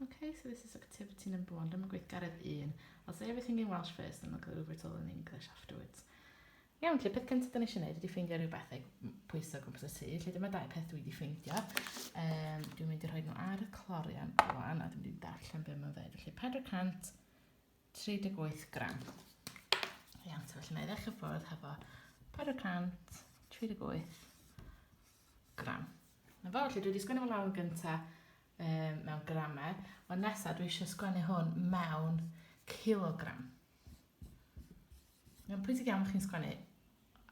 Okay, so this is activity number 1. Dyma gweithgaredd 1. I'll say everything in Welsh first and I'll go over it all in English afterwards. Iawn, lle peth cyntaf da ni eisiau gwneud ydy ffeindio rhyw bethau pwysau gwmpas y tŷ. Lle dyma 2 peth dwi wedi ffeindio. Dwi'n mynd i rhoi nhw ar y clorian rwan a dwi'n mynd i darllen be mae'n dweud. Felly 438 gram. Iawn, so felly na i ddechrau ffwrdd hefo 438 gram. Na fo, felly dwi wedi sgwennu fel lawr yn gyntaf mewn gramau, ond nesaf dwi eisiau sgwennu hwn mewn kilogram. Mae'n pwysig iawn chi'n sgwennu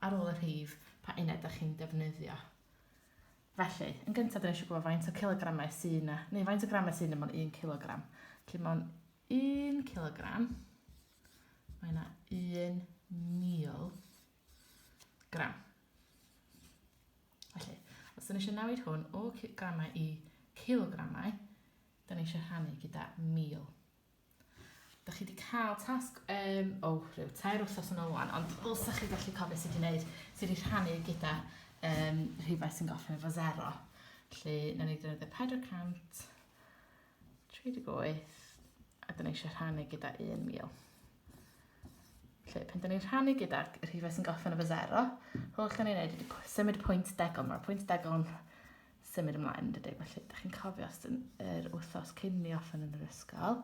ar ôl y rhif pa uned ydych chi'n defnyddio. Felly, yn gyntaf dyn eisiau gwybod faint o kilogramau sy'n yna, neu faint o gramau sy'n yna mewn 1 kilogram. Felly mewn 1 kilogram, mae yna 1,000 gram. Felly, os dyn eisiau newid hwn o gramau i kilogramau, dyn ni eisiau rhannu gyda 1000. Da chi wedi cael tasg rhyw 3 wythnos yn ôl wan, ond ddylsach chi gallu cofio sydd wedi gwneud, sydd wedi rhannu gyda rhifau sy'n goffin efo 0. Felly, na ni ddefnyddio 438, a dyn ni eisiau rhannu gyda 1000. Felly, pan dyn ni'n rhannu gyda rhifau sy'n goffin efo 0, holl da ni'n gwneud ydy symud pwynt degol. Mae'r pwynt degol yn symud ymlaen, dydy. Felly, da chi'n cofio os yr wythnos cyn ni offen yn yr ysgol,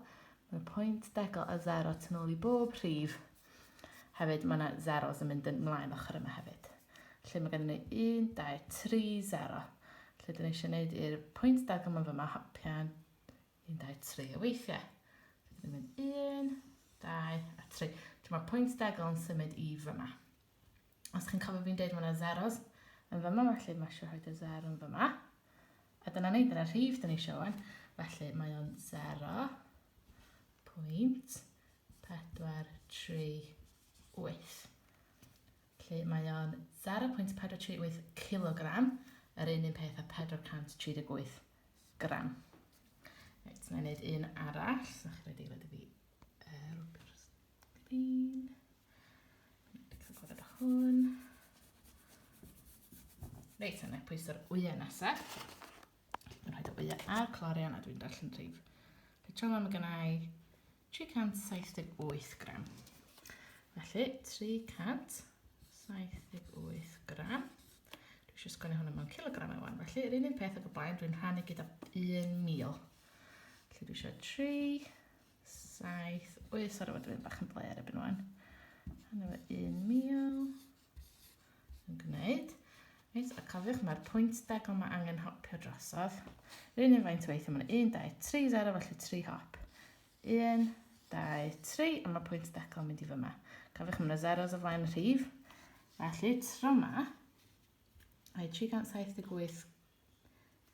mae'r pwynt degol a 0 tu nôl i bob rhif. Hefyd, mae yna zeros yn mynd ymlaen ochr yma hefyd. Felly mae gen ni 1, 2, 3, 0. Felly dyn ni eisiau gwneud i'r pwynt degol yma fyma hopian 1, 2, 3 o weithiau. Felly dyn ni'n mynd 1, 2 a 3. Felly mae'r pwynt degol yn symud i fyma. Os chi'n cofio fi'n deud mae yna zeros yn fyma, felly mae eisiau rhoi y 0 yn fyma. A dyna ni, dyna rhif dyn ni eisiau wan. Felly mae o'n 0.438. Felly mae o'n 0.438 kilogram, yr un peth a 438 gram. Reit, na i wneud un arall. So chi rhaid i gled i fi rwbr sgrin. Dwi'n cael gwrdd o hwn. Reit, yna pwysau'r wyau nesaf. Dwi'n rhaid o wyau ar clorian a dwi'n darllen rhif. Felly tro yma mae gen i 378 gram. Felly, 378 gram. Dwi eisiau sgwennu hwnna mewn kilogram ewan. Felly, yr un peth ag y blaen, dwi'n rhannu gyda 1000. Felly, dwi eisiau 378, sori fod dwi'n bach yn ble ar ebyn wan. Rhannu efo 1000. Yn gwneud. Reit, a cofiwch, mae'r pwynt degol yma angen hopio drosodd. Yr un faint o weithio, mae'n 1, 2, 3, 0, felly 3 hop. 1, 2, 3, a mae pwynt degol yn mynd i fyma. Cofiwch, mae yna zeros o flaen y rhif. Felly, tro yma, mae 378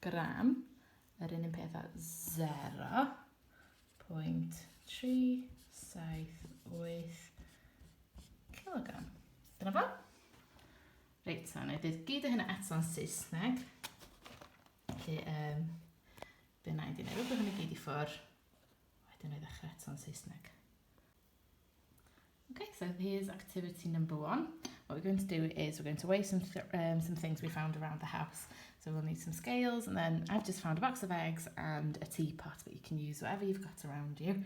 gram, yr un peth a 0.378 kilogram. Dyna fo? Reit, so, na i ddweud gyd o hynna eto'n Saesneg. Felly, dyna i ddweud rhywbeth hynny gyd i ffwrdd. Wedyn i ddechrau eto'n Saesneg. Okay, so here's activity number 1. What we're going to do is we're going to weigh some things we found around the house. So we'll need some scales, and then I've just found a box of eggs and a teapot, but you can use whatever you've got around you.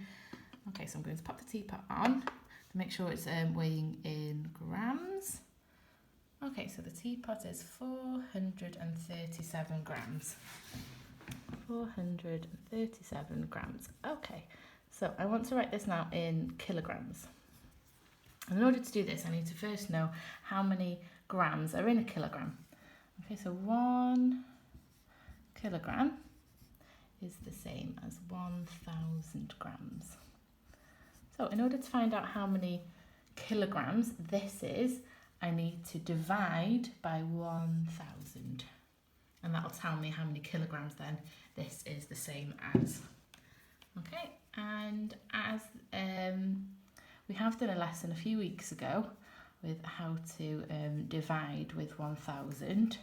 Okay, so I'm going to pop the teapot on to make sure it's weighing in grams. Okay, so the teapot is 437 grams. 437 grams. Okay, so I want to write this now in kilograms. And in order to do this, I need to first know how many grams are in a kilogram. Okay, so 1 kilogram is the same as 1,000 grams. So in order to find out how many kilograms this is, I need to divide by 1,000. And that'll tell me how many kilograms then this is the same as. Okay, and as we have done a lesson a few weeks ago with how to divide with 1,000.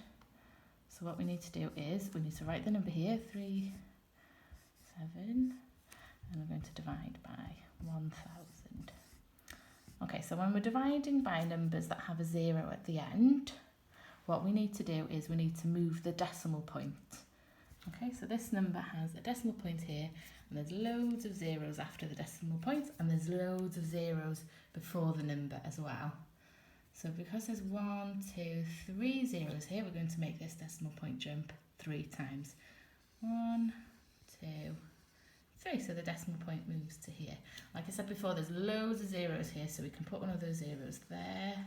So what we need to do is we need to write the number here, 3, 7, and we're going to divide by 1,000. Okay, so when we're dividing by numbers that have a 0 at the end, what we need to do is we need to move the decimal point. Okay, so this number has a decimal point here, and there's loads of zeros after the decimal point, and there's loads of zeros before the number as well. So because there's 1, 2, 3 zeros here, we're going to make this decimal point jump 3 times. 1, 2, 3. So the decimal point moves to here. Like I said before, there's loads of zeros here, so we can put one of those zeros there.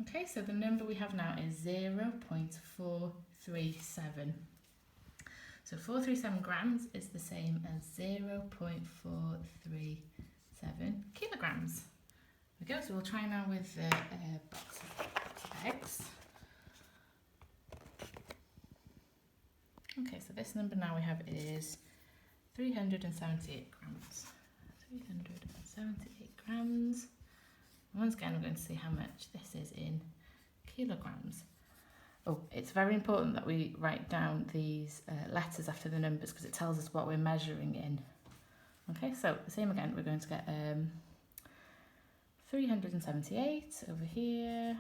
Okay, so the number we have now is 0.437. So 437 grams is the same as 0.437 kilograms. There we go, so we'll try now with the box of eggs. Okay, so this number now we have is 378 grams. 378 grams. Once again, we're going to see how much this is in kilograms. Oh, it's very important that we write down these letters after the numbers because it tells us what we're measuring in. Okay, so the same again, we're going to get 378 over here,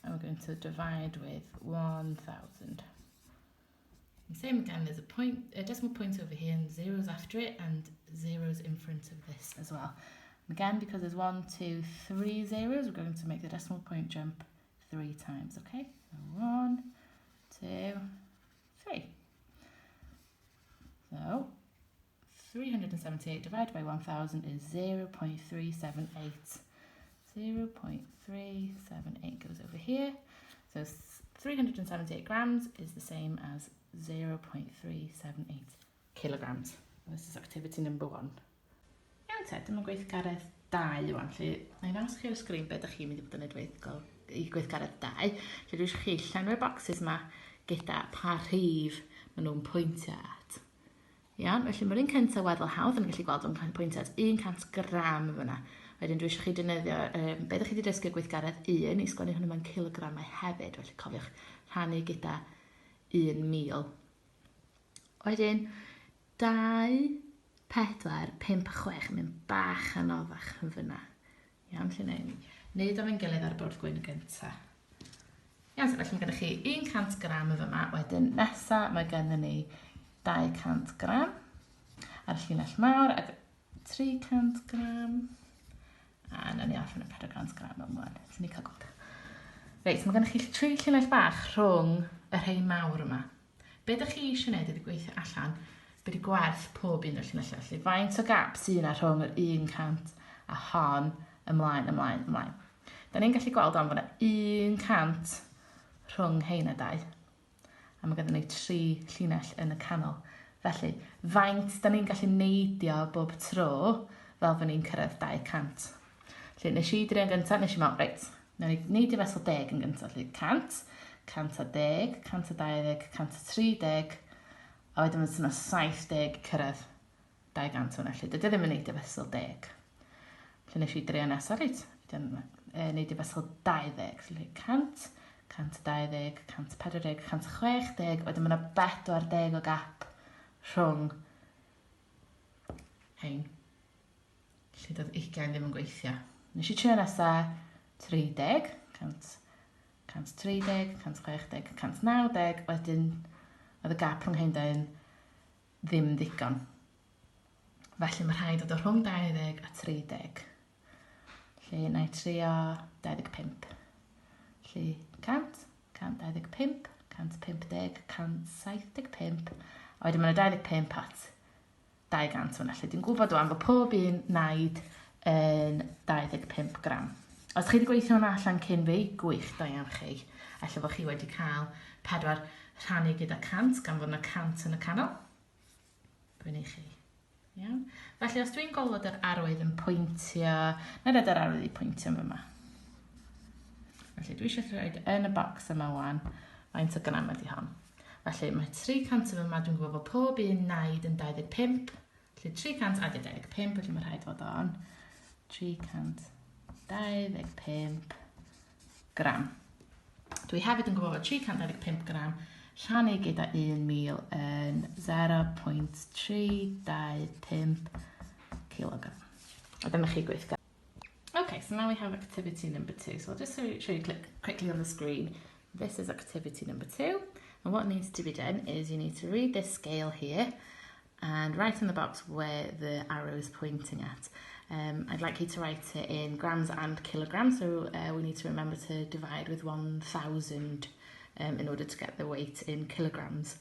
and we're going to divide with 1000. And same again, there's a decimal point over here and zeros after it and zeros in front of this as well. And again, because there's 1, 2, 3 zeros, we're going to make the decimal point jump 3 times, okay? So 1, 2, 3. So 378 divided by 1000 is 0.378. 0.378 goes over here. So 378 grams is the same as 0.378 kilograms. This is activity number 1. Iawn te, dyma gweithgaredd 2 wan. Felly, na i ddangos chi ar y sgrin beth ydych chi'n mynd i fod yn edrych i gweithgaredd 2. Felly, dwi'n chi llenwi'r bocsys yma gyda pa rhif maen nhw'n pwyntio at. Iawn, felly mae'r un cyntaf weddol hawdd yn gallu gweld o'n cael pwyntio at 100 gram fyna. Wedyn dwi eisiau chi defnyddio, beth ydych chi wedi dysgu gweithgaredd 1 i sgwennu hwnnw mewn kilogramau hefyd. Felly cofiwch rhannu gyda 1000. Wedyn 2, 4, 5, 6 mynd bach anoddach yn fyna. Iawn, felly neud am ein gilydd ar y bwrdd gwyn y gyntaf. Iawn, so felly mae gennych chi 100 gram y fyma, wedyn nesa mae gennym ni 200 gram. Ar y llinell mawr, ac 300 gram. A na ni off yn y 400 gram ymlaen. Sy'n ni cael gweld. Reit, so mae gennych chi 3 llinell bach rhwng y rhai mawr yma. Be ydych chi eisiau gwneud ydy gweithio allan beth ydy gwerth pob un o'r llinellau. Felly, faint o gap sy'n yna rhwng yr 100 a hon ymlaen. Da ni'n gallu gweld am fyna 100 rhwng heina 2. A mae gennym ni 3 llinell yn y canol. Felly, faint da ni'n gallu neidio bob tro fel fy ni'n cyrraedd 200. Felly, nes i drio yn gyntaf, nes i mewn, reit, na ni neidio fesol 10 yn gyntaf. Felly, 100, 110, 120, 130, a wedyn mae'n yna 70 cyrraedd 200 hwnna. Felly, dydy ddim yn neidio fesol 10. Felly, nes i drio nesaf, reit, neidio fesol 20. Felly, 100, 120, 140, 160, wedyn mae'n 40 o gap rhwng hein. Felly doedd 20 ddim yn gweithio. Nes i trio nesaf 30, 130, 160, 190, wedyn oedd y gap rhwng hein ddim ddigon. Felly mae rhaid dod o rhwng 20 a 30. Felly na i trio 25. Felly 100, 125, 150, 175, a wedyn mae 25 at 200 hwnna. Felly dwi'n gwybod o'n fod pob un naid yn 25 gram. Os chi wedi gweithio hwnna allan cyn fi, gwych, da iawn chi. Alla fod chi wedi cael 4 rhannu gyda 100, gan fod yna 100 yn y canol. Dwi'n ei chi. Iawn. Felly, os dwi'n golwg yr arwydd yn pwyntio, na rhaid yr arwydd i pwyntio yma. Felly, dwi eisiau rhaid yn y bocs yma wan, faint o gram ydi hon. Felly, mae 300 yma, dwi'n gwybod bod pob un naid yn 25. Felly, 300 adio 25, felly mae rhaid fod on 325 gram. Dwi hefyd yn gwybod bod 325 gram rhannu gyda 1000 yn 0.325 kilogram. A dyma chi gweithgar. Okay, so now we have activity number 2. So I'll just show you quickly on the screen. This is activity number 2. And what needs to be done is you need to read this scale here and write in the box where the arrow is pointing at. I'd like you to write it in grams and kilograms, so we need to remember to divide with 1,000 in order to get the weight in kilograms.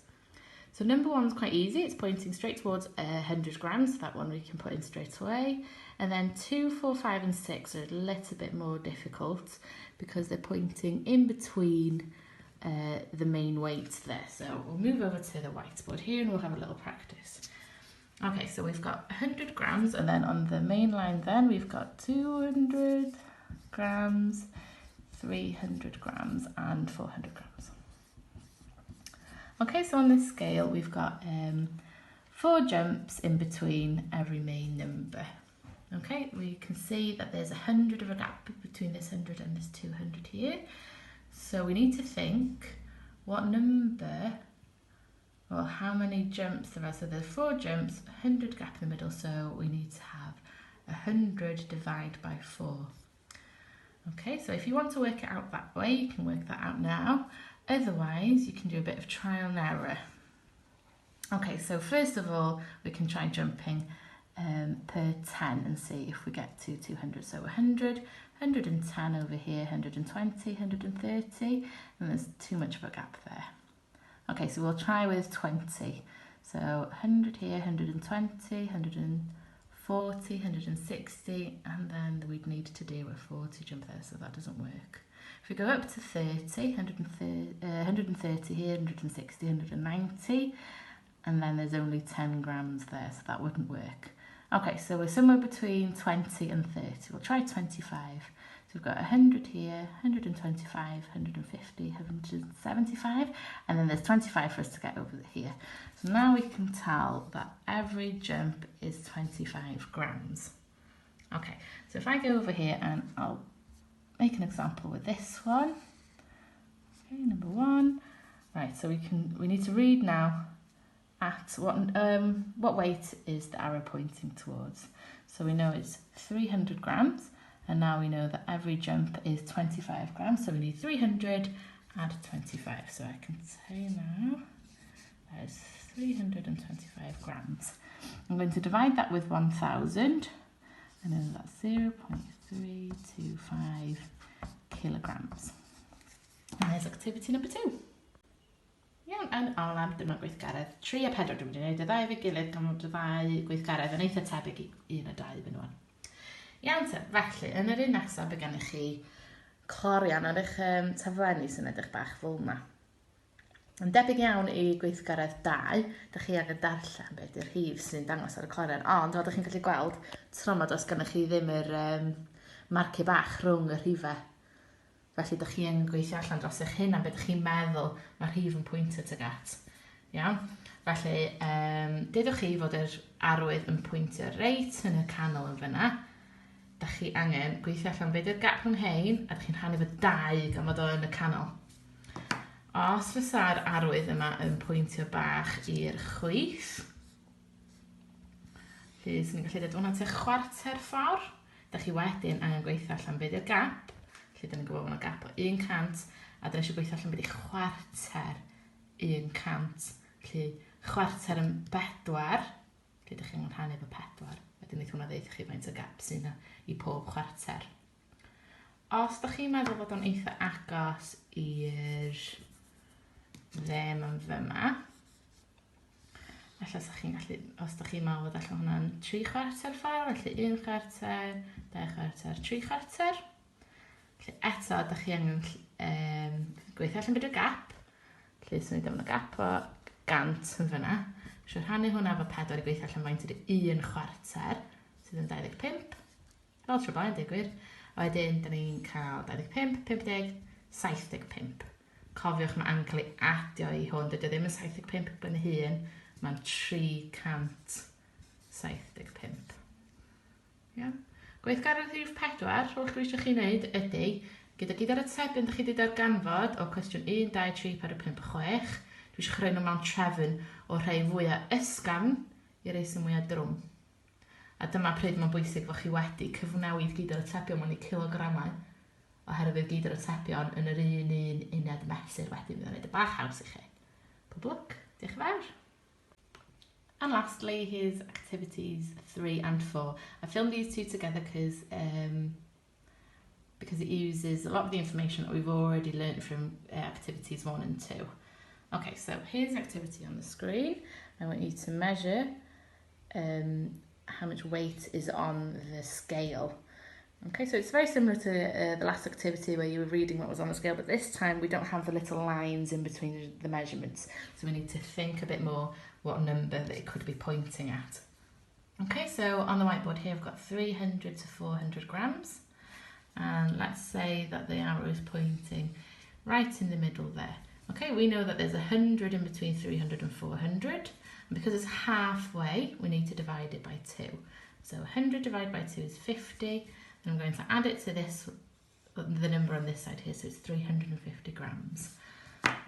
So number 1's quite easy, it's pointing straight towards 100 grams, so that one we can put in straight away. And then 2, 4, 5 and 6 are a little bit more difficult because they're pointing in between the main weights there. So we'll move over to the whiteboard here and we'll have a little practice. Okay, so we've got 100 grams and then on the main line then we've got 200 grams, 300 grams and 400 grams. Okay, so on this scale we've got 4 jumps in between every main number. Okay, we can see that there's 100 of a gap between this 100 and this 200 here. So we need to think what number or how many jumps there are. So there's 4 jumps, 100 gap in the middle, so we need to have 100 divided by 4. Okay, so if you want to work it out that way, you can work that out now. Otherwise, you can do a bit of trial and error. Okay, so first of all, we can try jumping per 10 and see if we get to 200. So 100, 110 over here, 120, 130, and there's too much of a gap there. Okay, so we'll try with 20. So 100 here, 120, 140, 160, and then we'd need to do a 40 jump there, so that doesn't work. If we go up to 30, 130 here, 160, 190, and then there's only 10 grams there, so that wouldn't work. Okay, so we're somewhere between 20 and 30. We'll try 25. So we've got 100 here, 125, 150, 175, and then there's 25 for us to get over here. So now we can tell that every jump is 25 grams. Okay, so if I go over here and I'll make an example with this one. Okay, number 1. Right, so we need to read now at what weight is the arrow pointing towards. So we know it's 300 grams. And now we know that every jump is 25 grams, so we need 300 add 25. So I can say now that is 325 grams. I'm going to divide that with 1,000, and then that's 0.325 kilograms. And there's activity number 2. Iawn, yn olaf dyma gweithgaredd 3 a 4 dwi'n mynd i wneud y ddau efo'i gilydd gan fod y ddau gweithgaredd yn eitha tebyg i 1 a 2 byn nhw. Iawn te, felly, yn yr un nesaf bydd gennych chi clorian ar eich taflenni sy'n edrych bach fel yma. Yn debyg iawn i gweithgaredd 2, ydych chi angen darllen beth yw'r rhif sy'n dangos ar y clorian, ond fel ydych chi'n gallu gweld, tromod os gennych chi ddim yr marciau bach rhwng y rhifau. Felly, ydych chi yn gweithio allan dros eich hyn am beth ydych chi'n meddwl mae'r rhif yn pwyntio tuag at. Iawn? Felly, dedwch chi fod yr arwydd yn pwyntio reit yn y canol yn fyna. Dych chi angen gweithio allan beth yw'r gap rhwng hein, a dych chi'n rhannu fo 2 gan fod o yn y canol. Os fysa'r arwydd yma yn pwyntio bach i'r chwith, felly sy'n ni'n gallu dweud hwnna te chwarter ffordd, dych chi wedyn angen gweithio allan beth yw'r gap, felly dyn ni'n gwybod hwnna gap o 100, a dyn eisiau gweithio allan beth yw'r chwarter 100, felly chwarter yn 4, felly dych chi'n rhannu fo 4. Wedyn wneud hwnna ddeud chi faint o gap sy'n i pob chwarter. Os ydych chi'n meddwl bod o'n eitha agos i'r ddim yn fyma, os ydych chi'n meddwl bod allan hwnna'n 3 chwarter ffordd, felly 1 chwarter, 2 chwarter, 3 chwarter. Felly eto, ydych chi angen gweithio allan beth yw'r gap. Felly, sy'n ni'n defnyddio gap o 100 yn fyna. Felly, rhannu hwnna efo 4 i gweithio allan faint ydy 1 chwarter, sydd yn 25. Fel tro blaen, digwydd. A wedyn, da ni'n cael 25, 50, 75. Cofiwch mae angen cael ei adio i hwn. Dydy ddim yn 75 ben hun, mae'n 375. Yeah. Gweithgaredd rhif 4, holl dwi eisiau chi wneud ydy, gyda'r atebion ydych chi wedi darganfod o cwestiwn 1, 2, 3, 4, 5, 6, dwi eisiau chreu nhw mewn trefn o rhai fwyaf ysgafn i rhai sy'n mwyaf drwm. A dyma pryd mae'n bwysig fod chi wedi cyfnewid gyda'r atebion mewn i kilogramau, oherwydd gyda'r atebion yn yr un uned mesur wedyn fydd yn gwneud y bach haws i chi. Pob lwc. Diolch yn fawr. And lastly, here's activities 3 and 4. I filmed these two together because it uses a lot of the information that we've already learnt from activities 1 and 2. Okay, so here's activity on the screen. I want you to measure how much weight is on the scale. Okay, so it's very similar to the last activity where you were reading what was on the scale, but this time we don't have the little lines in between the measurements. So we need to think a bit more what number that it could be pointing at. Okay, so on the whiteboard here I've got 300 to 400 grams. And let's say that the arrow is pointing right in the middle there. Okay, we know that there's 100 in between 300 and 400. And because it's halfway, we need to divide it by 2. So 100 divided by 2 is 50. And I'm going to add it to this, the number on this side here, so it's 350 grams.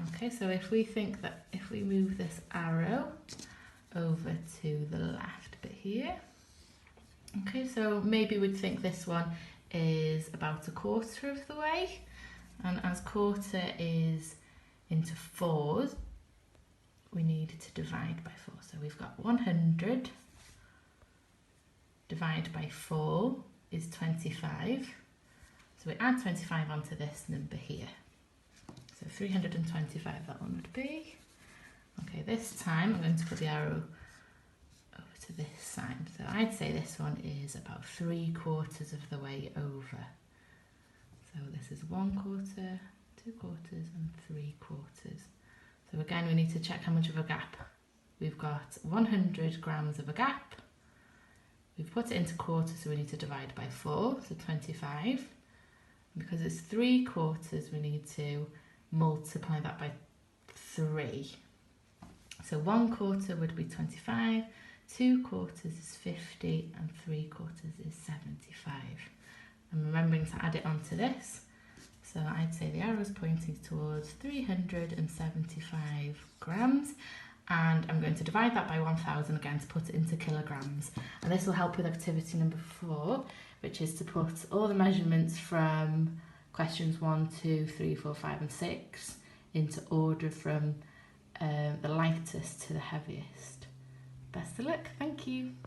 Okay, so if we think that if we move this arrow over to the left bit here, okay, so maybe we'd think this one is about a quarter of the way, and as quarter is into 4s, we need to divide by 4. So we've got 100 divided by 4 is 25. So we add 25 onto this number here. So 325 that one would be. Okay, this time I'm going to put the arrow over to this side. So I'd say this one is about 3/4 of the way over. So this is 1/4, 2/4 and 3/4. So again, we need to check how much of a gap. We've got 100 grams of a gap. We've put it into quarters, so we need to divide by 4, so 25. Because it's 3/4, we need to multiply that by 3. So 1/4 would be 25, 2/4 is 50, and 3/4 is 75. I'm remembering to add it onto this. So I'd say the arrow is pointing towards 375 grams. And I'm going to divide that by 1,000 again to put it into kilograms. And this will help with activity number 4, which is to put all the measurements from questions 1, 2, 3, 4, 5 and 6 into order from the lightest to the heaviest. Best of luck, thank you.